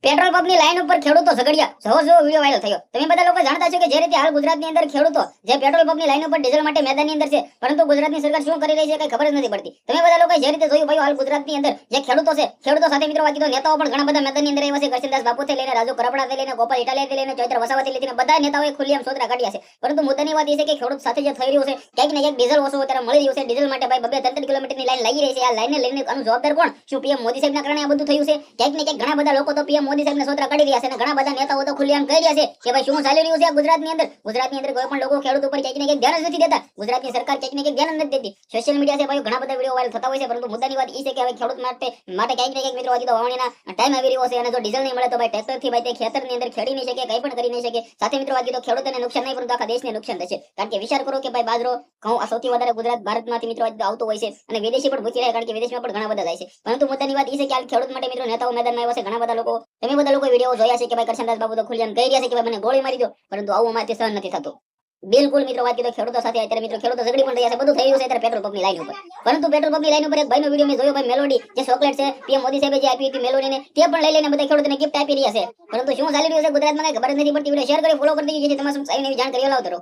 Petrol પંપની line ઉપર ખેડૂતો ઝઘડ્યા. જો વિડિયો વાયરલ થયો. તમે બધા લોકો જાણતા છો કે જે રીતે હાલ ગુજરાતની અંદર ખેડૂતો જે પેટ્રોલ પંપની લાઈન ઉપર ડીઝલ માટે મેદાનની અંદર છે, પરંતુ ગુજરાતની સરકાર શું કરી રહી છે કઈ ખબર જ નથી પડતી. તમે બધા લોકો જે રીતે જોયું ભાઈ હાલ ગુજરાતની અંદર જે ખેડૂતો છે, ખેડૂતો સાથે મિત્રો વાત કીધો, નેતાઓ પણ ઘણા બધા મેદાનની અંદર આવ્યા છે. કરશનદાસ બાપુથી લઈને રાજુ કરપડાથી લઈને ગોપાલ ઇટાલિયાથી લઈને ચૈત્ર વસાવાથી લઈને બધા નેતાઓએ ખુલ્લેઆમ સોદરા કાઢ્યા છે. પરંતુ મુદ્દાની વાત એ છે કે ખેડૂત સાથે જે થઈ રહ્યું છે, ક્યાંક ને ક્યાંક ડીઝલ ઓછું અત્યારે મળી રહ્યું છે. ડીઝલ માટે ભાઈ 2-3 કિલોમીટરની લાઈન લાગી રહી છે. આ લાઈનને લઈને આનું જવાબદાર કોણ? શું પીએમ મોદી સાહેબના કારણે આ બધું થયું છે? ક્યાંક ને ક્યાંક ઘણા બધા લોકો તો પીએમ મોદી સાહેબને સોદરા કાઢી રહ્યા છે અને ઘણા બધા નેતાઓ તો ખુલ્લેઆમ કહી રહ્યા છે કે ભાઈ શું ચાલી રહ્યું છે ગુજરાતની અંદર. ગુજરાતની અંદર કોઈ પણ લોકો ખેડૂત ઉપર ક્યાંક ને ક્યાંક ધ્યાન જ નથી દેતા. ગુજરાતની સરકાર ક્યાંક ને ક્યાંક ધ્યાન જ નથી દેતી. સોશિયલ મીડિયા છે ભાઈ ઘણા બધા વિડીયો વાયરલ થતા હોય છે, પરંતુ મુદ્દાની વાત એ છે કે હવે ખેડૂત માટે ક્યાંક ને ક્યાંક મિત્રો હજી તો વાવણીના ટાઈમ આવી રહ્યો છે અને જો ડીઝલ નહીં મળે તો ભાઈ ટ્રેક્ટરથી ભાઈ તે ખેતરની અંદર ખેડી નહીં શકે, કંઈ પણ કરી નહીં શકે. સાથે મિત્રો હજી તો ખેડૂતોને નુકસાન નહીં, પરંતુ આખા દેશને નુકસાન થશે. કારણ કે વિચાર કરો કે ભાઈ બાજરો, ઘઉં આ સૌથી વધારે ગુજરાત ભારતમાંથી મિત્રો આવતો હોય છે અને વિદેશી પણ પૂછી રહ્યા, કારણ કે વિદેશમાં પણ ઘણા બધા જાય છે. પરંતુ મુદ્દાની વાત એ છે કે હાલ ખેડૂત માટે મિત્રો નેતાઓ મેદાનમાં આવ્યા છે. ઘણા બધા લોકો, તમે બધા લોકો વિડીયો જોયા છે કે ભાઈ કરશનદાસ બાબુ તો ખુલ્લેઆમ કહી રહ્યા છે કે ભાઈ મને ગોળી મારી દો, પરંતુ આવું અમારથી સહન નથી થતું. બિલકુલ મિત્રો વાત કીધો ખેડૂતો સાથે અત્યારે મિત્રો ખેડૂતો ઝઘડી પણ રહ્યા છે. બધું થઈ રહ્યું છે અત્યારે પેટ્રોલ પંપની લાઈન ઉપર. પરંતુ પેટ્રોલ પંપની લાઈન ઉપર એક ભાઈનો વિડીયો મેં જોયો, ભાઈ મેલોડી જે ચોકલેટ છે પીએમ મોદી સાહેબે જે આપી હતી મેલોડીને, તે પણ લઈ લઈને બધા ખેડૂતોને ગિફ્ટ આપી રહ્યા છે. પરંતુ શું ચાલી રહ્યું છે ગુજરાતમાં કઈ ખબર જ નથી પડતી. વિડીયો શેર કરી ફોલો કરી દેજો જેથી તમારા સુધી જાણ કરી લાવતો રહો.